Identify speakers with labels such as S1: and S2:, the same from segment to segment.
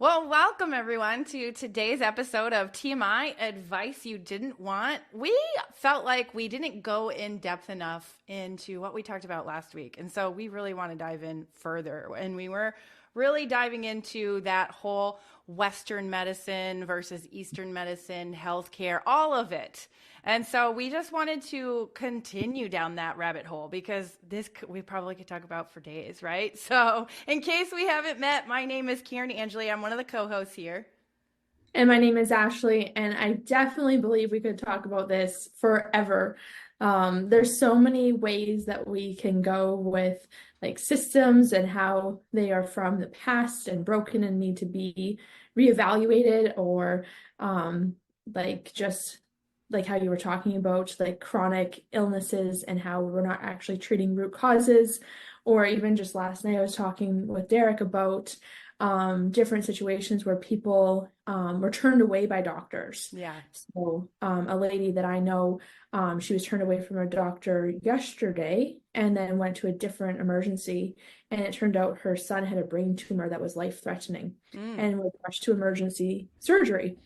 S1: Well, welcome everyone to today's episode of TMI Advice You Didn't Want. We felt like we didn't go in depth enough into what we talked about last week. And so we really want to dive in further. And we were really diving into that whole Western medicine versus Eastern medicine, healthcare, all of it. And so we just wanted to continue down that rabbit hole because we probably could talk about for days, right? So in case we haven't met, my name is Karin Angelly. I'm one of the co-hosts here.
S2: And my name is Ashley, and I definitely believe we could talk about this forever. There's so many ways that we can go with like systems and how they are from the past and broken and need to be reevaluated, or just like how you were talking about like chronic illnesses and how we're not actually treating root causes, or even just last night I was talking with Derek about different situations where people were turned away by doctors.
S1: Yeah.
S2: So a lady that I know, she was turned away from her doctor yesterday and then went to a different emergency. And it turned out her son had a brain tumor that was life-threatening and was rushed to emergency surgery.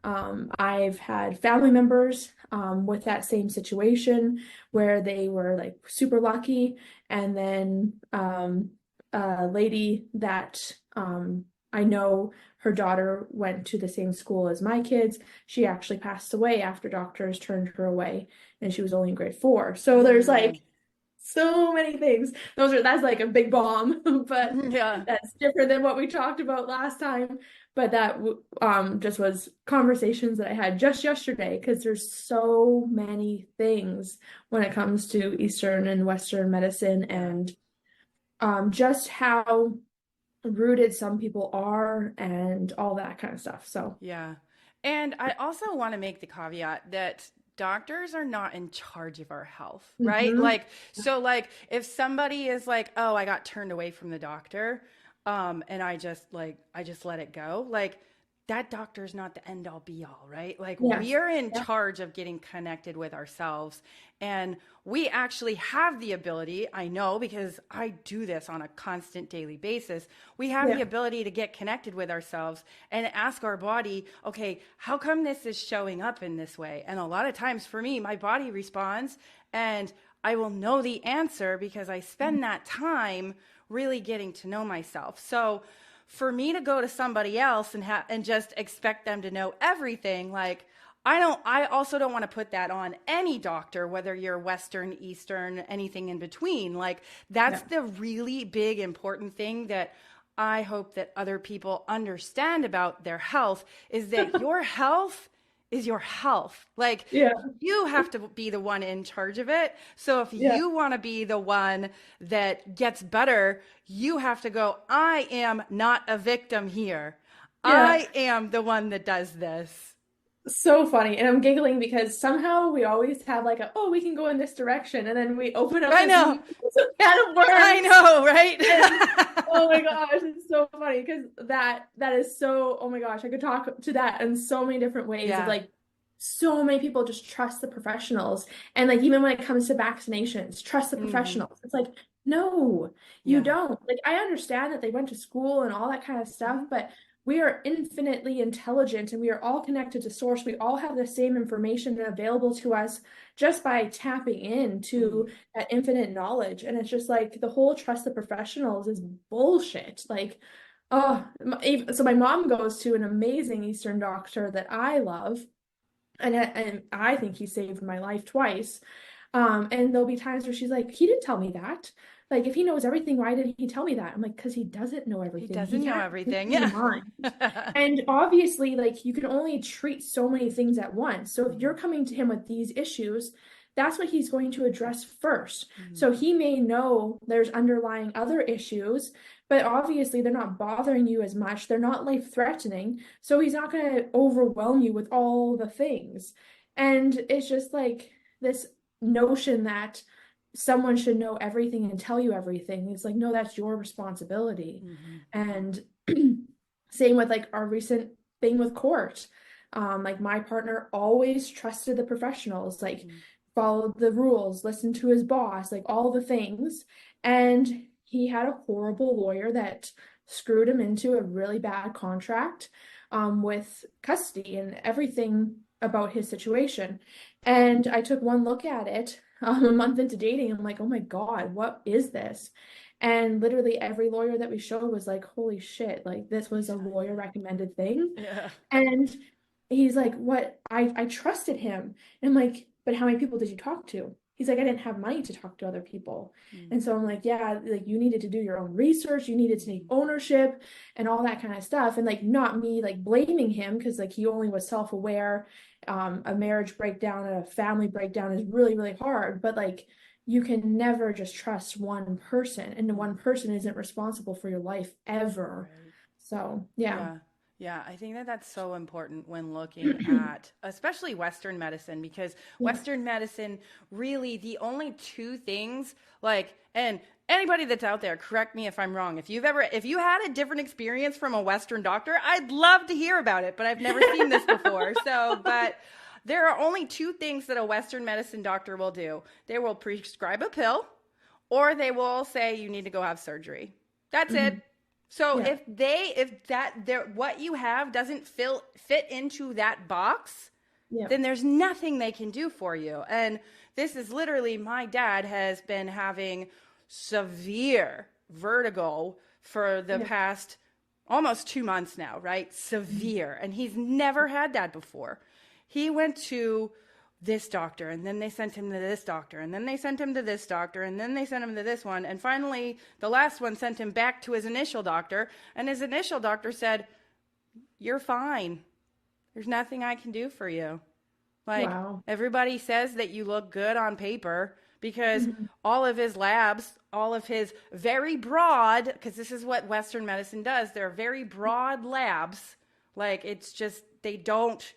S2: I've had family members with that same situation where they were like super lucky, and then a lady that I know, her daughter went to the same school as my kids. She actually passed away after doctors turned her away, and she was only in grade 4. So there's like so many things. That's like a big bomb, but
S1: Yeah.
S2: that's different than what we talked about last time. But that just was conversations that I had just yesterday, because there's so many things when it comes to Eastern and Western medicine, and just how rooted some people are and all that kind of stuff. So
S1: Yeah. And I also want to make the caveat that doctors are not in charge of our health, right?
S2: mhm.
S1: Like if somebody is like, "Oh, I got turned away from the doctor," and I just let it go. Like that doctor's not the end all be all, right? Like
S2: Yes.
S1: we're in
S2: Yeah.
S1: charge of getting connected with ourselves, and we actually have the ability, I know because I do this on a constant daily basis. We have the
S2: Yeah.
S1: ability to get connected with ourselves and ask our body, okay, how come this is showing up in this way? And a lot of times for me, my body responds, and I will know the answer because I spend that time really getting to know myself. So for me to go to somebody else and just expect them to know everything, like I also don't want to put that on any doctor, whether you're Western, Eastern, anything in between. Like that's
S2: Yeah.
S1: the really big important thing that I hope that other people understand about their health is that your health is your health. Like
S2: Yeah.
S1: you have to be the one in charge of it. So if
S2: Yeah.
S1: you want to be the one that gets better, you have to go, I am not a victim here.
S2: Yeah.
S1: I am the one that does this.
S2: So funny. And I'm giggling because somehow we always have like oh, we can go in this direction. And then we open up
S1: I
S2: this
S1: know.
S2: massive can of
S1: I
S2: worms.
S1: know,
S2: And oh
S1: right?
S2: my gosh, it's so funny because that is so, oh my gosh, I could talk to that in so many different ways of
S1: Yeah.
S2: like so many people just trust the professionals. And like even when it comes to vaccinations, trust the
S1: Hmm.
S2: professionals. It's like, no, you
S1: Yeah.
S2: don't. Like I understand that they went to school and all that kind of stuff,
S1: Hmm.
S2: but we are infinitely intelligent and we are all connected to source. We all have the same information available to us just by tapping into that infinite knowledge. And it's just like the whole trust the professionals is bullshit. Like, oh, so my mom goes to an amazing Eastern doctor that I love, and I think he saved my life twice. And there'll be times where she's like, he didn't tell me that. Like, if he knows everything, why didn't he tell me that? I'm like, because he doesn't know
S1: He
S2: everything. He
S1: doesn't know
S2: has
S1: everything.
S2: the
S1: Yeah.
S2: mind. And obviously, like, you can only treat so many things at once. So if
S1: Mhm.
S2: you're coming to him with these issues, that's what he's going to address first.
S1: Mhm.
S2: So he may know there's underlying other issues, but obviously they're not bothering you as much. They're not life-threatening. So he's not going to overwhelm you with all the things. And it's just like this notion that someone should know everything and tell you everything. It's like, no, that's your responsibility.
S1: Mhm.
S2: And same with like our recent thing with court. Like my partner always trusted the professionals, like
S1: Mhm.
S2: followed the rules, listened to his boss, like all the things. And he had a horrible lawyer that screwed him into a really bad contract with custody and everything about his situation. And I took one look at it a month into dating. I'm like, oh my God, what is this? And literally every lawyer that we showed was like, holy shit, like this was a lawyer recommended thing.
S1: Yeah.
S2: And he's like, what? I trusted him. And I'm like, but how many people did you talk to? He's like, I didn't have money to talk to other people.
S1: Mm.
S2: And so I'm like, yeah, like you needed to do your own research, you needed to take ownership and all that kind of stuff. And like not me like blaming him because like he only was self-aware. A marriage breakdown and a family breakdown is really, really hard. But like you can never just trust one person, and one person isn't responsible for your life ever.
S1: Right.
S2: So yeah.
S1: Yeah. Yeah, I think that that's so important when looking at especially Western medicine, because
S2: Yeah.
S1: Western medicine really the only two things like, and anybody that's out there, correct me if I'm wrong. If you had a different experience from a Western doctor, I'd love to hear about it, but I've never seen this before. So, but there are only two things that a Western medicine doctor will do. They will prescribe a pill or they will say you need to go have surgery. That's it.
S2: Mhm.
S1: So
S2: Yeah.
S1: if that there what you have doesn't fit into that box,
S2: Yeah.
S1: then there's nothing they can do for you. And this is literally my dad has been having severe vertigo for the
S2: Yeah.
S1: past almost 2 months now, right? Severe. And he's never had that before. He went to this doctor and then they sent him to this doctor and then they sent him to this doctor and then they sent him to this one. And finally, the last one sent him back to his initial doctor. And his initial doctor said, "You're fine. There's nothing I can do for you." Like
S2: Wow.
S1: everybody says that you look good on paper because
S2: Mhm.
S1: all of his labs, all of his very broad, because this is what Western medicine does, they're very broad labs. Like it's just they don't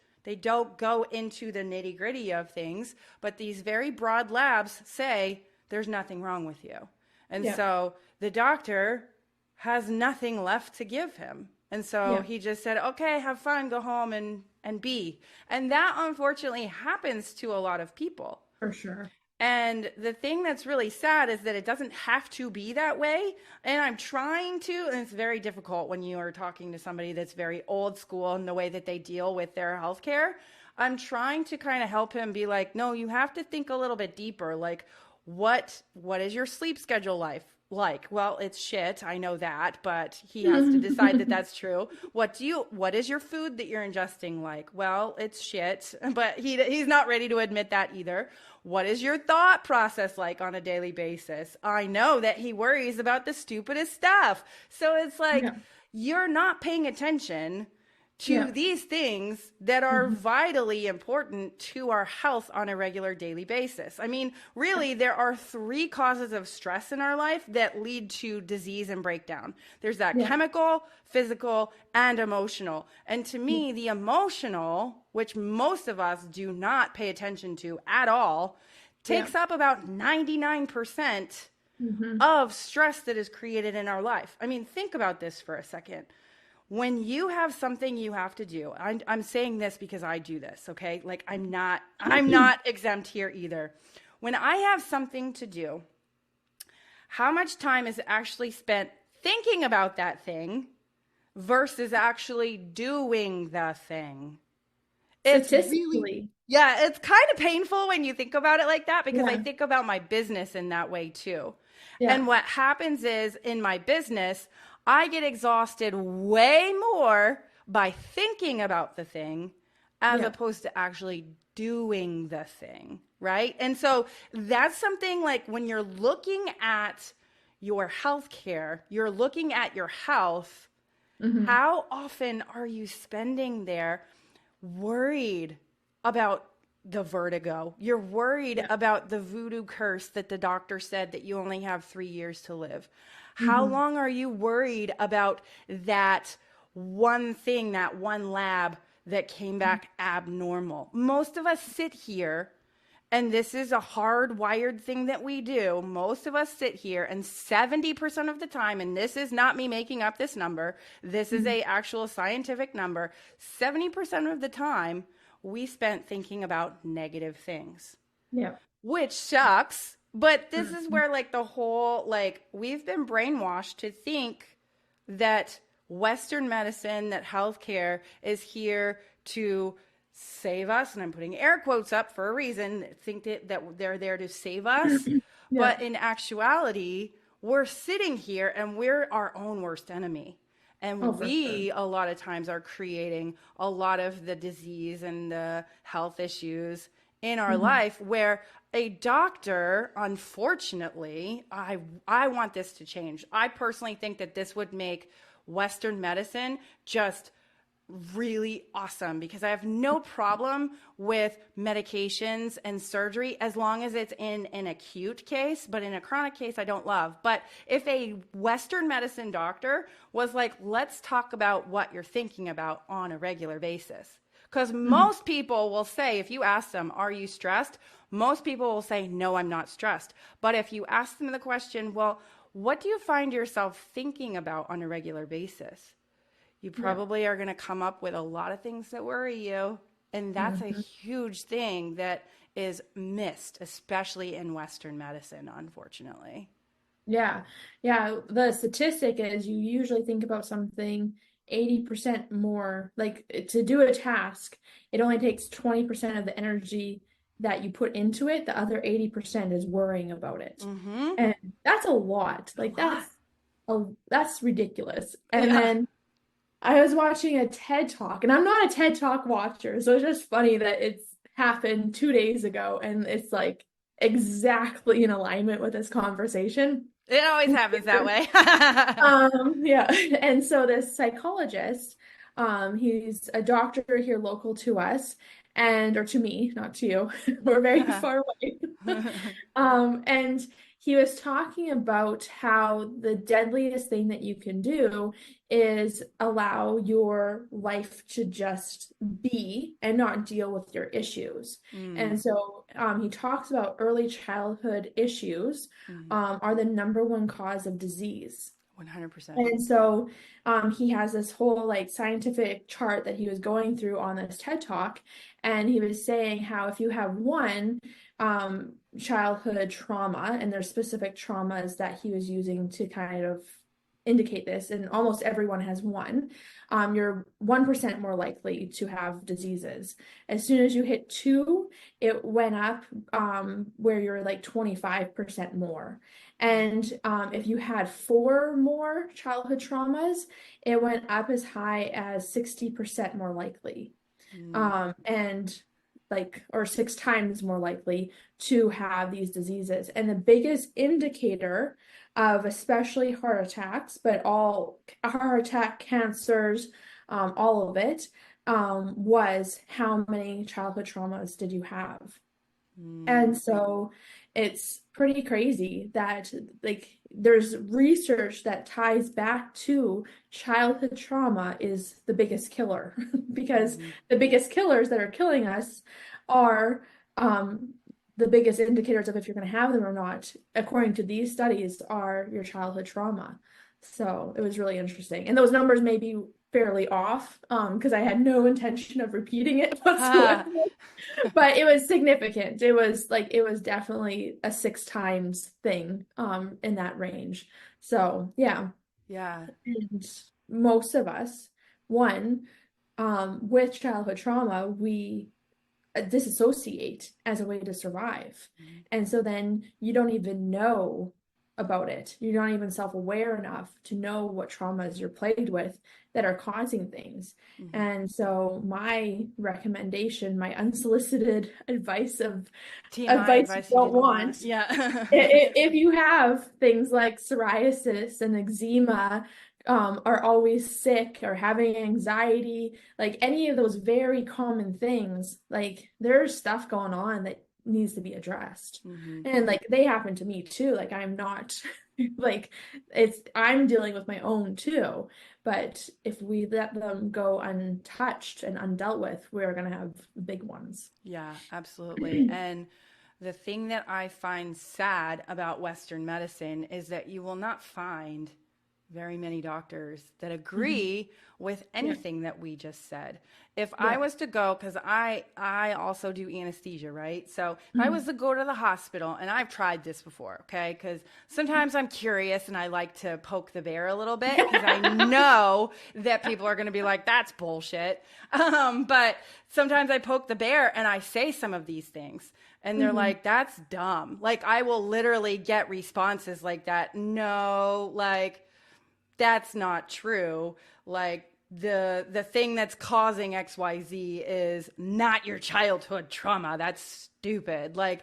S1: go into the nitty gritty of things, but these very broad labs say there's nothing wrong with you. And
S2: Yeah.
S1: so the doctor has nothing left to give him. And so
S2: Yeah.
S1: he just said, okay, have fun, go home and be. And that unfortunately happens to a lot of people.
S2: For sure.
S1: And the thing that's really sad is that it doesn't have to be that way. And I'm trying to, and it's very difficult when you are talking to somebody that's very old school in the way that they deal with their healthcare. I'm trying to kind of help him be like, no, you have to think a little bit deeper. Like, what is your sleep schedule like? Well, it's shit. I know that, but he has to decide that that's true. What is your food that you're ingesting like? Well, it's shit, but he's not ready to admit that either. What is your thought process like on a daily basis? I know that he worries about the stupidest stuff. So it's like
S2: Yeah.
S1: you're not paying attention to
S2: Yeah.
S1: these things that are
S2: Mhm.
S1: vitally important to our health on a regular daily basis. I mean, really, there are three causes of stress in our life that lead to disease and breakdown. There's that
S2: Yeah.
S1: chemical, physical, and emotional. And to
S2: Yeah.
S1: me, the emotional, which most of us do not pay attention to at all,
S2: Yeah.
S1: takes up about 99%
S2: Mhm.
S1: of stress that is created in our life. I mean, think about this for a second. When you have something you have to do, I'm saying this because I do this, okay? Like I'm not exempt here either. When I have something to do, how much time is actually spent thinking about that thing versus actually doing the thing? It's really,
S2: Statistically.
S1: yeah, it's kind of painful when you think about it like that because I
S2: Yeah.
S1: think about my business in that way too.
S2: Yeah.
S1: And what happens is in my business, I get exhausted way more by thinking about the thing as
S2: Yeah.
S1: opposed to actually doing the thing, right? And so that's something like when you're looking at your healthcare, you're looking at your health,
S2: Mhm.
S1: how often are you spending there worried about the vertigo? You're worried
S2: Yeah.
S1: about the voodoo curse that the doctor said that you only have 3 years to live. How
S2: Mhm.
S1: long are you worried about that one thing, that one lab that came back abnormal? Most of us sit here, and this is a hardwired thing that we do. Most of us sit here, and 70% of the time, and this is not me making up this number, this is
S2: Mhm.
S1: a actual scientific number, 70% of the time, we spent thinking about negative things,
S2: Yeah.
S1: which sucks. But this is
S2: Mhm.
S1: where like the whole like we've been brainwashed to think that Western medicine, that healthcare is here to save us, and I'm putting air quotes up for a reason, think that they're there to save us.
S2: Yeah.
S1: But in actuality, we're sitting here and we're our own worst enemy.
S2: Oh,
S1: And
S2: for sure.
S1: we, a lot of times, are creating a lot of the disease and the health issues in our
S2: Hmm.
S1: life where a doctor, unfortunately, I want this to change. I personally think that this would make Western medicine just really awesome because I have no problem with medications and surgery as long as it's in an acute case, but in a chronic case, I don't love. But if a Western medicine doctor was like, let's talk about what you're thinking about on a regular basis. Because
S2: Hmm.
S1: most people will say, if you ask them, are you stressed? Most people will say, no, I'm not stressed. But if you ask them the question, well, what do you find yourself thinking about on a regular basis? You
S2: Yeah.
S1: probably are going to come up with a lot of things that worry you. And that's a
S2: Hmm.
S1: huge thing that is missed, especially in Western medicine, unfortunately.
S2: Yeah. Yeah. The statistic is you usually think about something 80% more. Like to do a task, it only takes 20% of the energy that you put into it. The other 80% is worrying about it.
S1: Mm-hmm.
S2: And that's a lot.
S1: A
S2: Like
S1: lot.
S2: that's ridiculous. And
S1: Yeah.
S2: then I was watching a TED Talk, and I'm not a TED Talk watcher, so it's just funny that it's happened 2 days ago and it's like exactly in alignment with this conversation.
S1: It always happens that way.
S2: Yeah. And so this psychologist, he's a doctor here local to us, and or to me, not to you. We're very far away. And he was talking about how the deadliest thing that you can do is allow your life to just be and not deal with your issues.
S1: Mm,
S2: And so he talks about early childhood issues
S1: mm,
S2: are the number one cause of disease.
S1: 100%.
S2: And so he has this whole like scientific chart that he was going through on this TED Talk. And he was saying how if you have one childhood trauma, and there's specific traumas that he was using to kind of indicate this, and almost everyone has one, you're 1% more likely to have diseases. As soon as you hit two, it went up where you're like 25% more. And if you had four more childhood traumas, it went up as high as 60% more likely.
S1: Mm,
S2: And like, or six times more likely to have these diseases. And the biggest indicator of especially heart attacks, but all heart attack, cancers, all of it, was how many childhood traumas did you have?
S1: mm,
S2: And so it's pretty crazy that like there's research that ties back to childhood trauma is the biggest killer because
S1: mm,
S2: the biggest killers that are killing us are the biggest indicators of if you're going to have them or not, according to these studies, are your childhood trauma. So it was really interesting. And those numbers may be fairly off because I had no intention of repeating it whatsoever,
S1: Ha.
S2: but it was significant. It was like it was definitely a six times thing in that range. So yeah.
S1: Yeah.
S2: And most of us, one, with childhood trauma, we disassociate as a way to survive.
S1: Mm,
S2: And so then you don't even know about it. You're not even self-aware enough to know what traumas you're plagued with that are causing things.
S1: mhm.
S2: And so my recommendation, my unsolicited
S1: TMI
S2: advice you
S1: advice you
S2: don't
S1: didn't want.
S2: want,
S1: Yeah.
S2: if you have things like psoriasis and eczema, are always sick or having anxiety, like any of those very common things, like there's stuff going on that needs to be addressed.
S1: Hmm.
S2: And like they happen to me too. Like I'm not like I'm dealing with my own too. But if we let them go untouched and undealt with, we're gonna have big ones.
S1: Yeah, absolutely. And the thing that I find sad about Western medicine is that you will not find very many doctors that
S2: Mhm.
S1: agree with
S2: Yeah.
S1: anything that we just said. If I
S2: Yeah.
S1: was to go, because I also do anesthesia, right? So if I was
S2: Mhm.
S1: to go to the hospital, and I've tried this before, okay? Because sometimes I'm curious and I like to poke the bear a little bit because I know that people are going to be like, that's bullshit. But sometimes I poke the bear and I say some of these things. And they're
S2: Mhm.
S1: like, that's dumb. Like, I will literally get responses like that. No, like, that's not true. Like, the thing that's causing XYZ is not your childhood trauma. That's stupid. Like,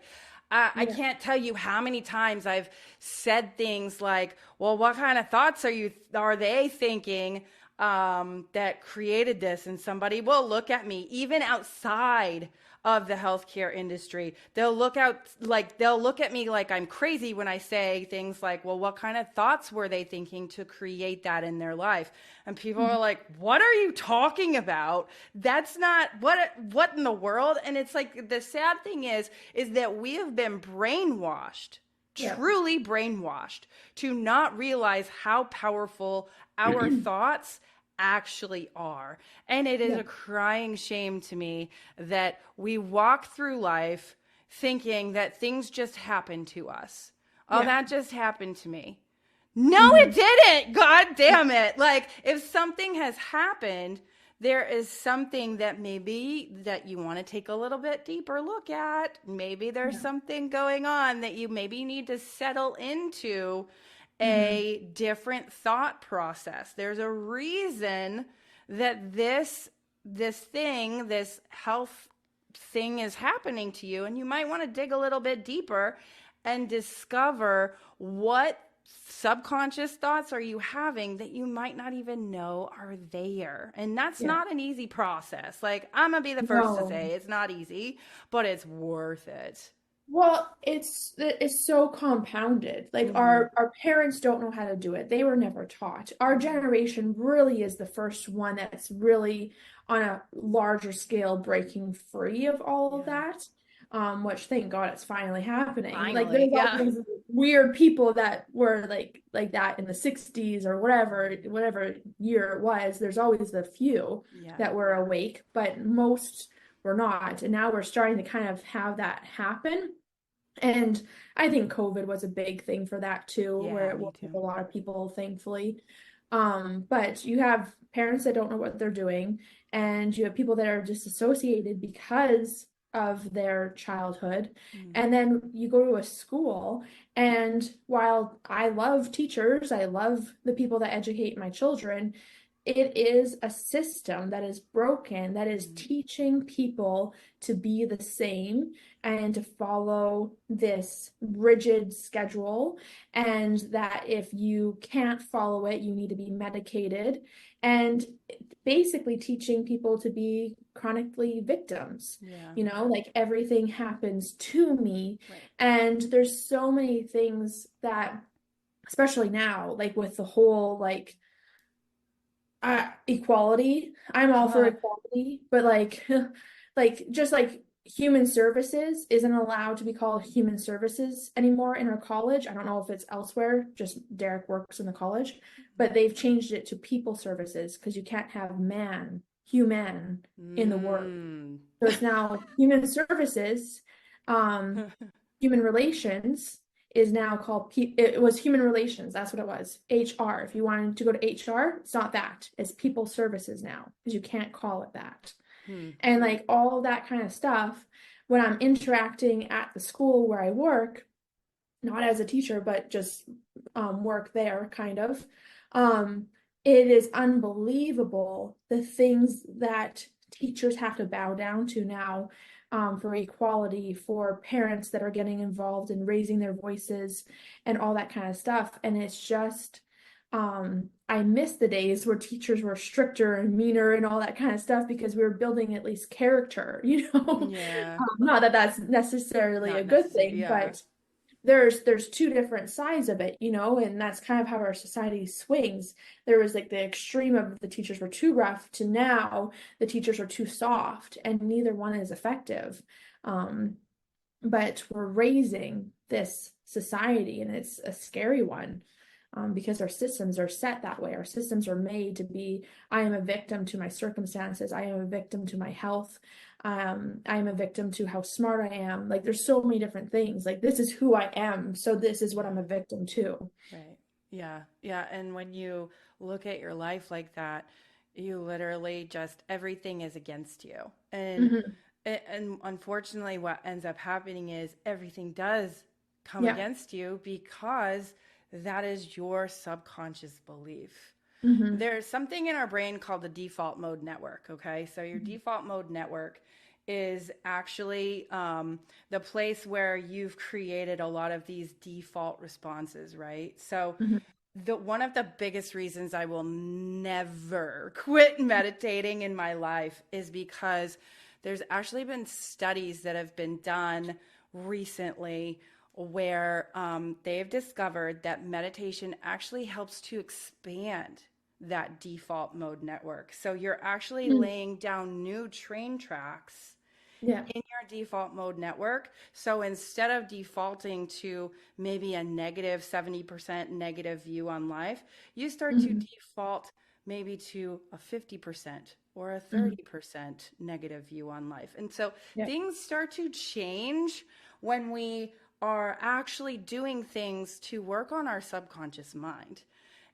S1: I
S2: Yeah.
S1: can't tell you how many times I've said things like, well, what kind of thoughts are they thinking that created this? And somebody will look at me, even outside of the healthcare industry. They'll look at me like I'm crazy when I say things like, well, what kind of thoughts were they thinking to create that in their life? And people are
S2: Mhm.
S1: like, what are you talking about? That's not what in the world? And it's like, the sad thing is that we have been brainwashed,
S2: Yeah.
S1: truly brainwashed, to not realize how powerful our thoughts actually are. And it is
S2: Yeah.
S1: a crying shame to me that we walk through life thinking that things just happen to us. Oh,
S2: Yeah.
S1: that just happened to me. No, it
S2: Mhm.
S1: didn't. God damn it. Like, if something has happened, there is something that maybe that you want to take a little bit deeper look at. Maybe there's
S2: Yeah.
S1: something going on that you maybe need to settle into
S2: Mhm.
S1: a different thought process. There's a reason that this health thing is happening to you, and you might want to dig a little bit deeper and discover what subconscious thoughts are you having that you might not even know are there. And that's
S2: Yeah.
S1: not an easy process. Like, I'm gonna be the first to
S2: No.
S1: say it's not easy, but it's worth it.
S2: Well, it's so compounded. Like
S1: Mm-hmm.
S2: our parents don't know how to do it. They were never taught. Our
S1: Mm-hmm.
S2: generation really is the first one that's really on a larger scale breaking free of all of
S1: Yeah.
S2: that. Which thank God it's finally happening. Like
S1: Finally.
S2: there's all
S1: Yeah.
S2: these weird people that were like that in the 60s or whatever year it was. There's always the few
S1: Yeah.
S2: that were awake, but most were not. And now we're starting to kind of have that happen. And I think COVID was a big thing for that too, where
S1: Yeah,
S2: it
S1: me
S2: woke
S1: too.
S2: up a lot of people, thankfully. But you have parents that don't know what they're doing, and you have people that are disassociated because of their childhood.
S1: Mm.
S2: And then you go to a school, and while I love teachers, I love the people that educate my children, it is a system that is broken, that is
S1: Mm.
S2: teaching people to be the same and to follow this rigid schedule, and that if you can't follow it, you need to be medicated, and basically teaching people to be chronically victims.
S1: Yeah.
S2: Like everything happens to me.
S1: Right.
S2: And there's so many things that, especially now, like with the whole equality. I'm all for equality, but like just like human services isn't allowed to be called human services anymore in our college. I don't know if it's elsewhere, just Derek works in the college, but they've changed it to people services because you can't have human in the word.
S1: Mm.
S2: So it's now human services, um, human relations is now called it was human relations. That's what it was. HR. If you wanted to go to HR, it's not that. It's people services now because you can't call it that.
S1: Hmm.
S2: And like all of that kind of stuff, when I'm interacting at the school where I work, not as a teacher, but just work there, kind of. Um, it is unbelievable the things that teachers have to bow down to now for equality, for parents that are getting involved in raising their voices and all that kind of stuff. And it's just, I miss the days where teachers were stricter and meaner and all that kind of stuff because we were building at least character,
S1: Yeah.
S2: Not that that's necessarily a
S1: Not
S2: good
S1: necessary.
S2: thing,
S1: Yeah.
S2: but there's two different sides of it, and that's kind of how our society swings. There was like the extreme of the teachers were too rough to now the teachers are too soft, and neither one is effective. Um, but we're raising this society, and it's a scary one. because our systems are set that way. Our systems are made to be, I am a victim to my circumstances. I am a victim to my health. I am a victim to how smart I am. Like there's so many different things. Like this is who I am. So this is what I'm a victim to.
S1: Right. Yeah. Yeah. And when you look at your life like that, you literally just everything is against you.
S2: Hmm.
S1: And unfortunately what ends up happening is everything does come
S2: Yeah.
S1: against you because that is your subconscious belief.
S2: Hmm.
S1: There's something in our brain called the default mode network. Okay. So your default mode network is actually the place where you've created a lot of these default responses, right? So
S2: Hmm.
S1: the one of the biggest reasons I will never quit meditating in my life is because there's actually been studies that have been done recently where they've discovered that meditation actually helps to expand that default mode network. So you're actually
S2: Hmm.
S1: laying down new train tracks
S2: Yeah.
S1: in your default mode network. So instead of defaulting to maybe a negative 70% negative view on life, you start to
S2: Hmm.
S1: default maybe to a 50% or a
S2: Hmm.
S1: 30% negative view on life. And so
S2: Yeah.
S1: things start to change when we are actually doing things to work on our subconscious mind.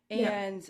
S2: Yeah.
S1: And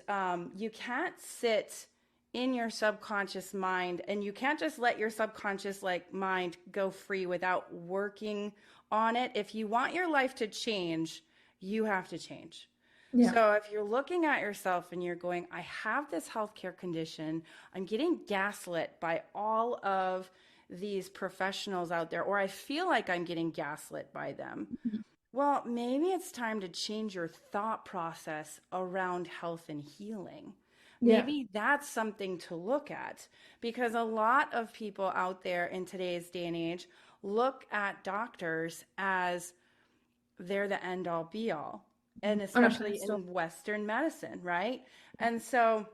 S1: you can't sit in your subconscious mind and you can't just let your subconscious like mind go free without working on it. If you want your life to change, you have to change.
S2: Yeah.
S1: So if you're looking at yourself and you're going, I have this healthcare condition, I'm getting gaslit by all of these professionals out there, or I feel like I'm getting gaslit by them.
S2: Mhm.
S1: Well, maybe it's time to change your thought process around health and healing.
S2: Yeah.
S1: Maybe that's something to look at because a lot of people out there in today's day and age look at doctors as they're the end all be all, and
S2: On a
S1: especially
S2: pedestal.
S1: in Western medicine, right? And so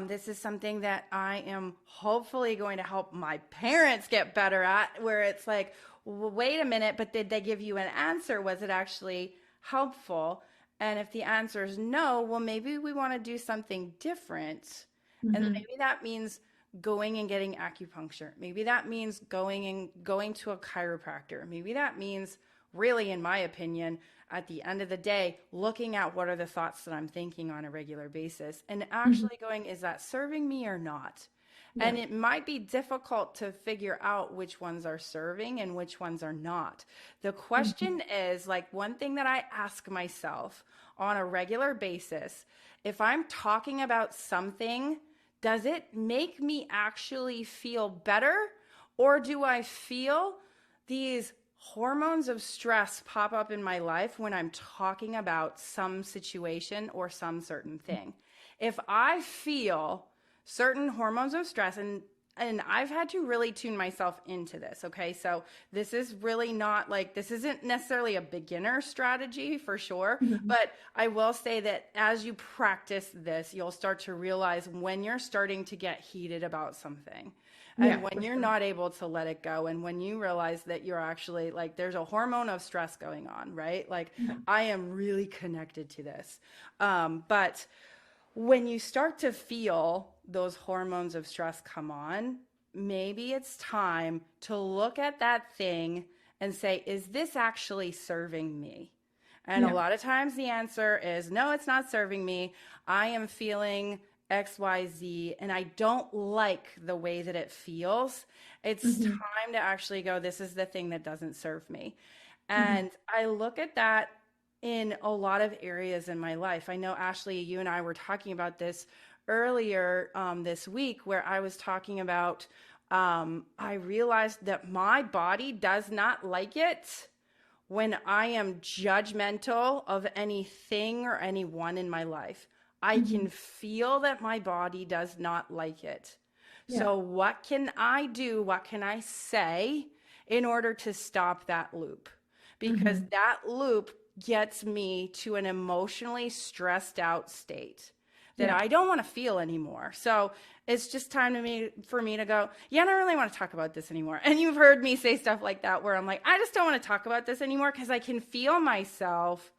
S1: this is something that I am hopefully going to help my parents get better at, where it's like, wait a minute, but did they give you an answer? Was it actually helpful? And if the answer is no, well, maybe we want to do something different. And
S2: Hmm.
S1: maybe that means going and getting acupuncture. Maybe that means going to a chiropractor. Maybe that means really, in my opinion, at the end of the day, looking at what are the thoughts that I'm thinking on a regular basis and
S2: Hmm.
S1: actually going, is that serving me or not?
S2: Yeah.
S1: And it might be difficult to figure out which ones are serving and which ones are not. The
S2: Hmm.
S1: question is like one thing that I ask myself on a regular basis, if I'm talking about something, does it make me actually feel better? Or do I feel these hormones of stress pop up in my life when I'm talking about some situation or some certain thing? If I feel certain hormones of stress, and I've had to really tune myself into this. Okay. So this is really not like, this isn't necessarily a beginner strategy for sure.
S2: Hmm.
S1: But I will say that as you practice this, you'll start to realize when you're starting to get heated about something and
S2: Yeah,
S1: when
S2: for
S1: you're
S2: sure.
S1: not able to let it go. And when you realize that you're actually like, there's a hormone of stress going on, right? Like
S2: Yeah.
S1: I am really connected to this. But when you start to feel those hormones of stress come on, maybe it's time to look at that thing and say, is this actually serving me? And a
S2: Yeah.
S1: lot of times the answer is, no, it's not serving me. I am feeling XYZ and I don't like the way that it feels. It's
S2: Hmm.
S1: time to actually go, this is the thing that doesn't serve me.
S2: Hmm.
S1: And I look at that in a lot of areas in my life. I know, Ashley, you and I were talking about this earlier this week, where I was talking about I realized that my body does not like it when I am judgmental of anything or anyone in my life. I
S2: Hmm.
S1: can feel that my body does not like it.
S2: Yeah.
S1: So, what can I do? What can I say in order to stop that loop? Because
S2: Hmm.
S1: that loop gets me to an emotionally stressed out state that
S2: Yeah.
S1: I don't want to feel anymore. So it's just time for me to go, yeah, I don't really want to talk about this anymore. And you've heard me say stuff like that where I'm like, I just don't want to talk about this anymore because I can feel myself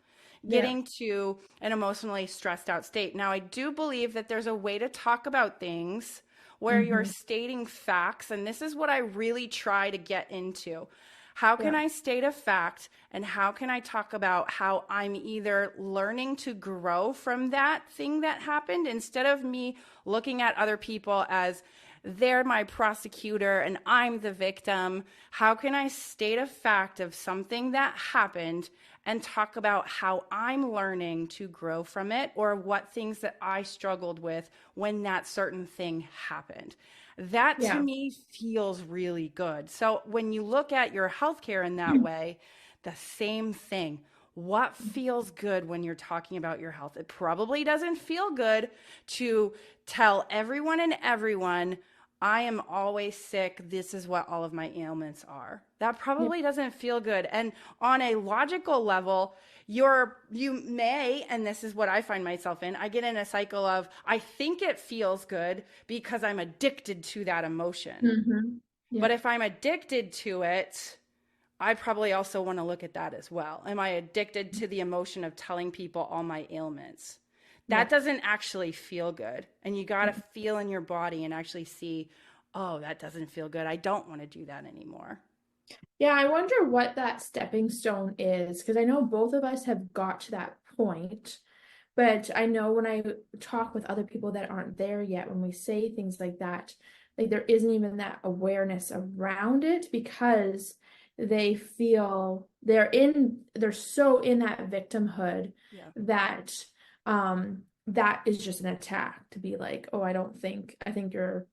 S2: Yeah.
S1: getting to an emotionally stressed out state. Now, I do believe that there's a way to talk about things where you're
S2: Hmm.
S1: stating facts, and this is what I really try to get into. How can
S2: Yeah.
S1: I state a fact, and how can I talk about how I'm either learning to grow from that thing that happened instead of me looking at other people as they're my prosecutor and I'm the victim? How can I state a fact of something that happened and talk about how I'm learning to grow from it, or what things that I struggled with when that certain thing happened? That to
S2: Yeah.
S1: me feels really good. So when you look at your healthcare in that way, the same thing. What feels good when you're talking about your health? It probably doesn't feel good to tell everyone and everyone, I am always sick. This is what all of my ailments are. That
S2: Yeah.
S1: probably doesn't feel good. And on a logical level, you may, and this is what I find myself in, I get in a cycle of I think it feels good because I'm addicted to that emotion.
S2: Hmm.
S1: But
S2: Yeah.
S1: if I'm addicted to it, I probably also want to look at that as well. Am I addicted to the emotion of telling people all my ailments?
S2: Yeah.
S1: That doesn't actually feel good. And you got to feel in your body and actually see, oh, that doesn't feel good. I don't want to do that anymore.
S2: Yeah, I wonder what that stepping stone is, because I know both of us have got to that point. But I know when I talk with other people that aren't there yet, when we say things like that, like there isn't even that awareness around it because they feel they're so in that victimhood
S1: Yeah.
S2: that that is just an attack to be like, oh, I think you're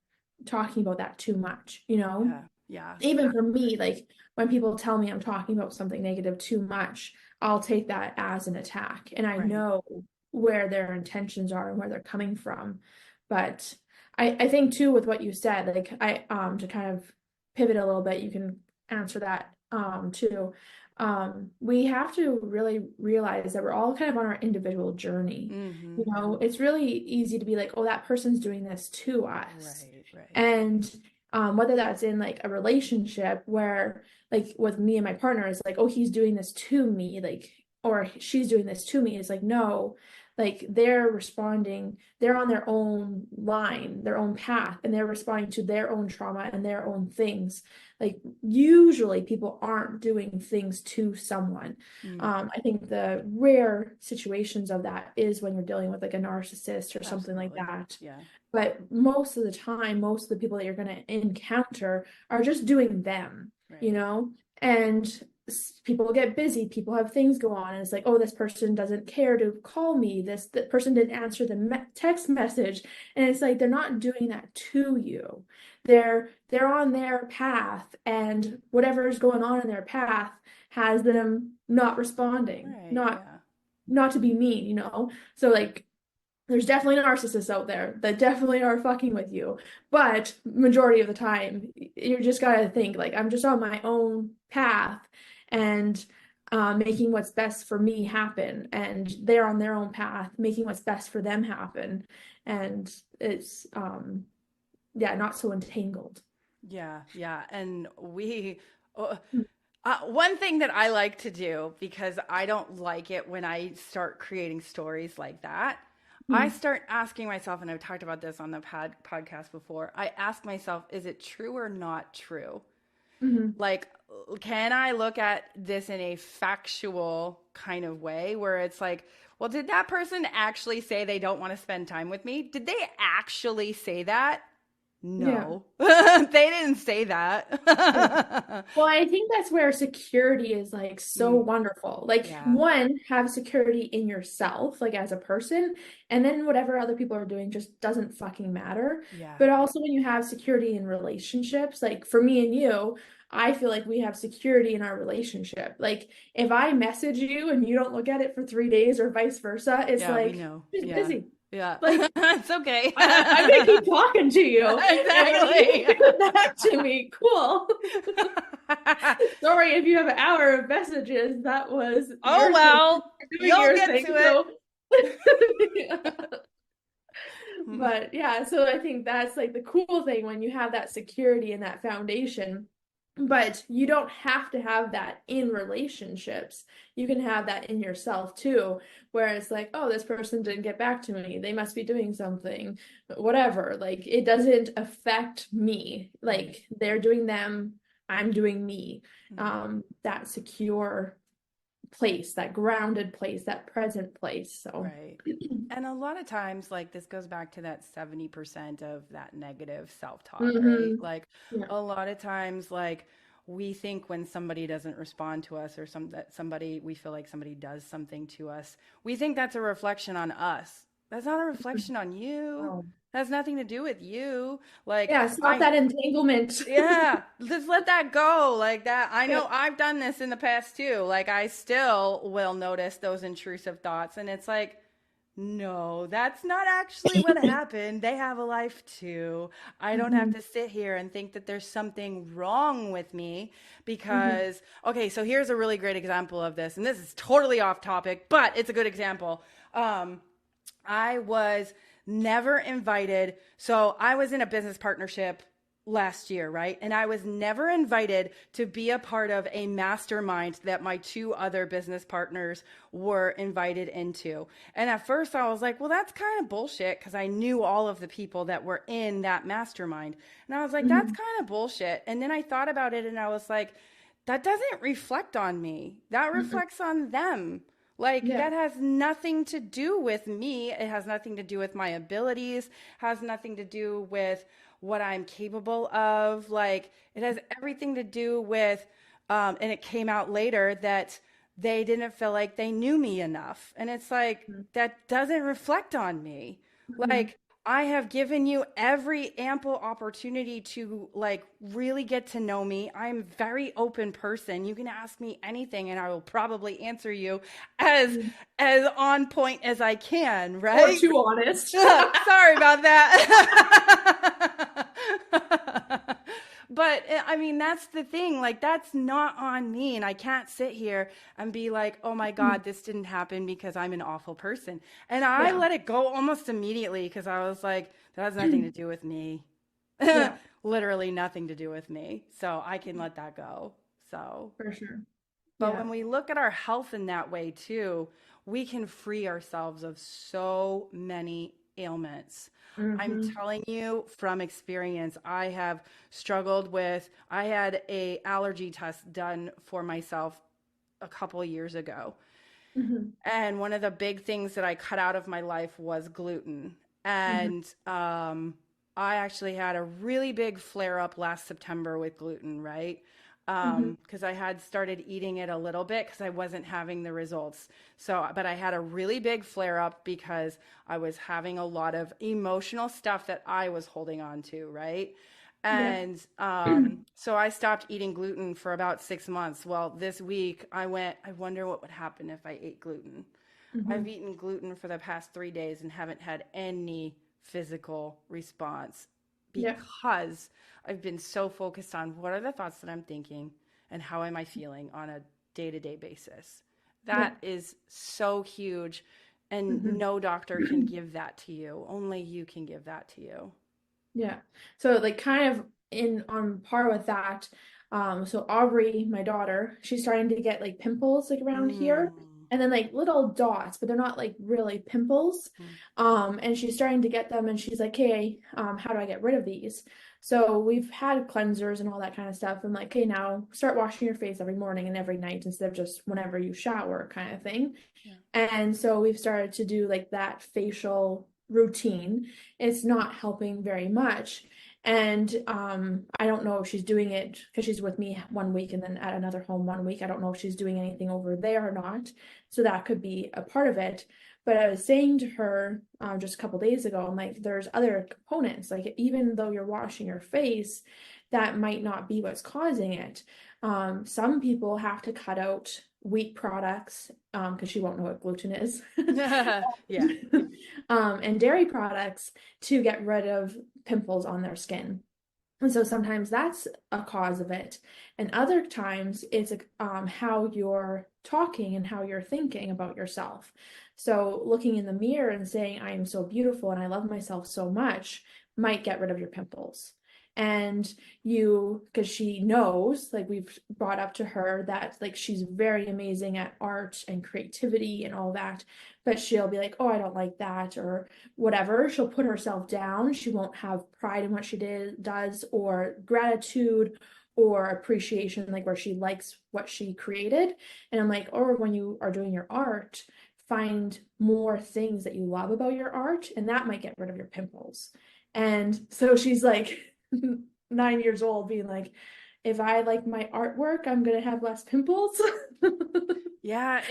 S2: talking about that too much, you know?
S1: Yeah. Yeah.
S2: Even for me, like when people tell me I'm talking about something negative too much, I'll take that as an attack. And I
S1: Right.
S2: know where their intentions are and where they're coming from. But I think too with what you said, like to kind of pivot a little bit, you can answer that too. We have to really realize that we're all kind of on our individual journey. You
S1: Mm-hmm.
S2: know, it's really easy to be like, oh, that person's doing this to us.
S1: Right. Right.
S2: And whether that's in like a relationship where like with me and my partner is like, oh, he's doing this to me, like, or she's doing this to me. It's like, no, like they're responding, they're on their own line, their own path, and they're responding to their own trauma and their own things. Like usually people aren't doing things to someone.
S1: Mm,
S2: I think the rare situations of that is when you're dealing with like a narcissist or something like
S1: absolutely.
S2: that.
S1: Yeah.
S2: But most of the time, most of the people that you're going to encounter are just doing them, you
S1: Right.
S2: know? And people get busy, people have things go on, and it's like, oh, this person doesn't care to call me. That person didn't answer the text message. And it's like they're not doing that to you. They're on their path, and whatever is going on in their path has them not responding,
S1: Right. Yeah.
S2: not to be mean, you know? So like there's definitely narcissists out there that definitely are fucking with you, but majority of the time you just gotta think like I'm just on my own path and making what's best for me happen, and they're on their own path making what's best for them happen, and it's yeah, not so entangled.
S1: Yeah. Yeah. And uh, one thing that I like to do, because I don't like it when I start creating stories like that, I
S2: Mm-hmm.
S1: start asking myself, and I've talked about this on the podcast before. I ask myself, is it true or not true?
S2: Mm-hmm.
S1: Like, can I look at this in a factual kind of way where it's like, well, did that person actually say they don't want to spend time with me? Did they actually say that?
S2: Yeah.
S1: No, they didn't say
S2: Yeah.
S1: that.
S2: Well, I think that's where security is like so
S1: Mm,
S2: wonderful. Like,
S1: yeah,
S2: one, have security in yourself, like as a person, and then whatever other people are doing just doesn't fucking matter.
S1: yeah,
S2: But also, when you have security in relationships, like for me and you, I feel like we have security in our relationship. Like, if I message you and you don't look at it for 3 days or vice versa, it's
S1: yeah, we
S2: like,
S1: know.
S2: she's
S1: Yeah,
S2: busy.
S1: yeah.
S2: Like,
S1: It's okay.
S2: I'm gonna keep talking to you, and you
S1: Exactly.
S2: can get back to me. Cool. Sorry if you have an hour of messages. That was
S1: Oh
S2: your thing.
S1: well,
S2: You're doing
S1: you'll
S2: your
S1: get
S2: thing.
S1: to it.
S2: So, but yeah, so I think that's like the cool thing when you have that security and that foundation. But you don't have to have that in relationships. You can have that in yourself too, where it's like, oh, this person didn't get back to me. They must be doing something, whatever. Like, it doesn't affect me.
S1: Right.
S2: Like, they're doing them, I'm doing me.
S1: Mhm.
S2: That secure place, that grounded place, that present place. So,
S1: Right. And a lot of times, like, this goes back to that 70% of that negative self-talk, right?
S2: hmm
S1: Like,
S2: yeah.
S1: a lot of times, like, we think when somebody doesn't respond to us or that somebody, we feel like somebody does something to us, we think that's a reflection on us. That's not a reflection on you.
S2: Wow.
S1: That has nothing to do with you. Like,
S2: Yeah, stop that entanglement.
S1: yeah, just let that go. Like that. I
S2: Yeah.
S1: know I've done this in the past too. Like, I still will notice those intrusive thoughts. And it's like, no, that's not actually what happened. They have a life too. I don't have
S2: hmm
S1: to sit here and think that there's something wrong with me
S2: hmm
S1: because, okay, so here's a really great example of this. And this is totally off topic, but it's a good example. Um, I was never invited. So I was in a business partnership last year, right? And I was never invited to be a part of a mastermind that my two other business partners were invited into. And at first I was like, well, that's kind of bullshit because I knew all of the people that were in that mastermind. And I was like, that's
S2: hmm
S1: kind of bullshit. And then I thought about it and I was like, that doesn't reflect on me. That
S2: hmm
S1: reflects on them. Like,
S2: Yeah.
S1: that has nothing to do with me. It has nothing to do with my abilities, has nothing to do with what I'm capable of. Like, it has everything to do with, and it came out later that they didn't feel like they knew me enough. And it's like, that doesn't reflect on me.
S2: hmm
S1: Like, I have given you every ample opportunity to like really get to know me. I'm a very open person. You can ask me anything and I will probably answer you as as on point as I can,
S2: Or
S1: right?
S2: too honest.
S1: Sorry about that. But I mean, that's the thing. Like, that's not on me. And I can't sit here and be like, oh my God, this didn't happen because I'm an awful person. And I
S2: Yeah.
S1: let it go almost immediately because I was like, that has nothing to do with me.
S2: Yeah,
S1: Literally nothing to do with me. So I can let that go. So.
S2: for sure.
S1: But
S2: Yeah.
S1: when we look at our health in that way too, we can free ourselves of so many ailments. I'm
S2: hmm
S1: telling you from experience, I have struggled with, I had a allergy test done for myself a couple years ago.
S2: hmm
S1: And one of the big things that I cut out of my life was gluten.
S2: hmm
S1: And I actually had a really big flare up last September with gluten, right?
S2: hmm
S1: Because I had started eating it a little bit because I wasn't having the results. So, but I had a really big flare up because I was having a lot of emotional stuff that I was holding on to, right?
S2: Yeah.
S1: And so I stopped eating gluten for about 6 months. Well, this week I went, I wonder what would happen if I ate gluten. I've
S2: hmm
S1: eaten gluten for the past 3 days and haven't had any physical response
S2: Yeah.
S1: because I've been so focused on what are the thoughts that I'm thinking and how am I feeling on a day to day basis.
S2: Yeah.
S1: That is so huge. And
S2: hmm
S1: no doctor can give that to you. Only you can give that to you.
S2: Yeah. So like kind of in on par with that. So Aubrey, my daughter, she's starting to get like pimples like around here.
S1: Mm.
S2: And then like little dots, but they're not like really pimples.
S1: Mm.
S2: And she's starting to get them and she's like, hey, how do I get rid of these? So we've had cleansers and all that kind of stuff. I'm like, okay, now start washing your face every morning and every night instead of just whenever you shower kind of thing.
S1: Yeah.
S2: And so we've started to do like that facial routine. It's not helping very much. And I don't know if she's doing it because she's with me 1 week and then at another home 1 week. I don't know if she's doing anything over there or not. So that could be a part of it. But I was saying to her just a couple days ago, I'm like, there's other components. Like, even though you're washing your face, that might not be what's causing it. Some people have to cut out wheat products because she won't know what gluten is.
S1: Yeah.
S2: And dairy products to get rid of pimples on their skin. And so sometimes that's a cause of it. And other times it's how you're talking and how you're thinking about yourself. So looking in the mirror and saying, I am so beautiful and I love myself so much might get rid of your pimples. And you, because she knows, like we've brought up to her that like she's very amazing at art and creativity and all that, but she'll be like, oh, I don't like that or whatever. She'll put herself down. She won't have pride in what she does, or gratitude or appreciation, like where she likes what she created. And I'm like, or when you are doing your art, find more things that you love about your art, and that might get rid of your pimples. And so she's like 9 years old, being like, if I like my artwork, I'm gonna have less pimples.
S1: Yeah,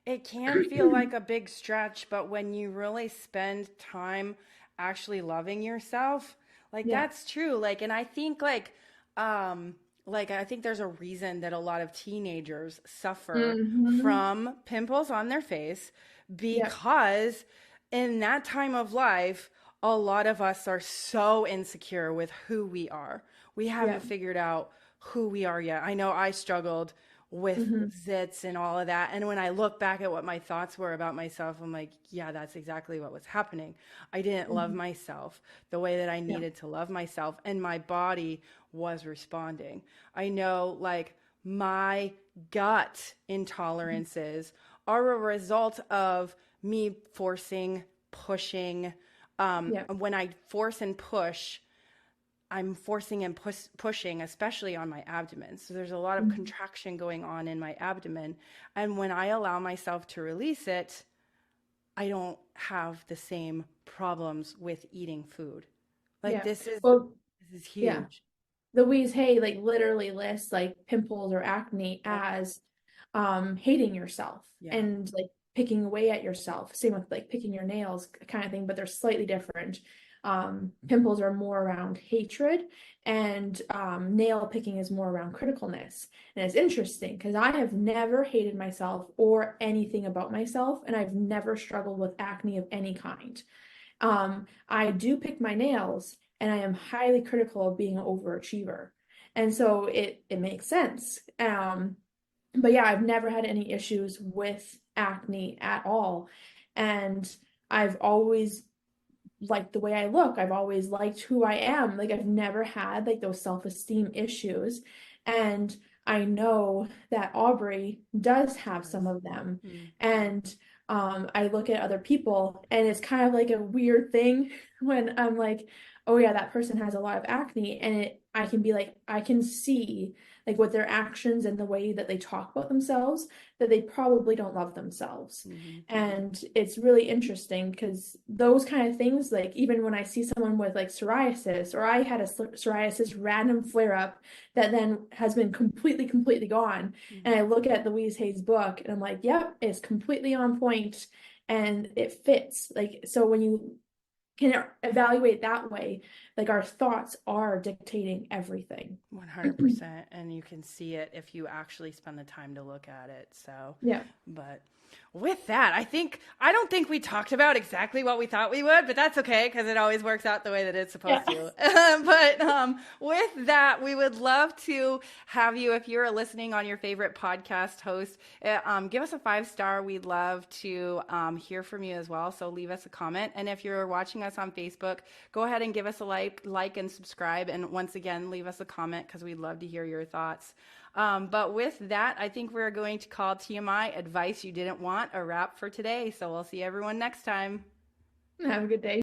S1: it can feel like a big stretch, but when you really spend time actually loving yourself, like
S2: Yeah.
S1: that's true. And I think like I think there's a reason that a lot of teenagers suffer
S2: Hmm.
S1: from pimples on their face
S2: Yeah.
S1: because in that time of life, a lot of us are so insecure with who we are. We
S2: Yeah.
S1: haven't figured out who we are yet. I know I struggled with
S2: Hmm.
S1: zits and all of that. And when I look back at what my thoughts were about myself, I'm like, yeah, that's exactly what was happening. I didn't love
S2: Hmm.
S1: myself the way that I
S2: Yeah.
S1: needed to love myself, and my body was responding. I know, like, my gut intolerances are a result of me forcing, pushing.
S2: Yeah.
S1: When I force and push, I'm forcing and pushing, especially on my abdomen. So there's a lot of
S2: Mhm.
S1: contraction going on in my abdomen. And when I allow myself to release it, I don't have the same problems with eating food. Like
S2: Yeah.
S1: this is
S2: Well,
S1: this is
S2: yeah.
S1: huge.
S2: Louise Hay like literally lists like pimples or acne
S1: Yeah.
S2: as hating yourself
S1: Yeah.
S2: and like picking away at yourself. Same with like picking your nails kind of thing, but they're slightly different. Pimples are more around hatred, and nail picking is more around criticalness. And it's interesting because I have never hated myself or anything about myself, and I've never struggled with acne of any kind. I do pick my nails, and I am highly critical of being an overachiever. And so it makes sense. But yeah, I've never had any issues with acne at all. And I've always liked the way I look. I've always liked who I am. Like I've never had like those self-esteem issues. And I know that Aubrey does have
S1: Does.
S2: some of them.
S1: Mm-hmm.
S2: And I look at other people, and it's kind of like a weird thing when I'm like, oh yeah, that person has a lot of acne, and I can be like, I can see like with their actions and the way that they talk about themselves, that they probably don't love themselves.
S1: Mm-hmm.
S2: And it's really interesting because those kind of things, like even when I see someone with like psoriasis, or I had a psoriasis random flare up that then has been completely gone. And I look at Louise Hay's book and I'm like, yep, it's completely on point and it fits. Like, so when you can evaluate that way, like our thoughts are dictating everything.
S1: 100%. And you can see it if you actually spend the time to look at it. So,
S2: Yeah.
S1: but with that, I don't think we talked about exactly what we thought we would, but that's okay because it always works out the way that it's
S2: Yeah.
S1: supposed to. But with that, we would love to have you, if you're listening on your favorite podcast host, give us a 5-star. We'd love to hear from you as well. So leave us a comment. And if you're watching us on Facebook, go ahead and give us a like and subscribe. And once again, leave us a comment because we'd love to hear your thoughts. But with that, I think we're going to call TMI Advice You Didn't Want a wrap for today. So we'll see everyone next time.
S2: Have a good day.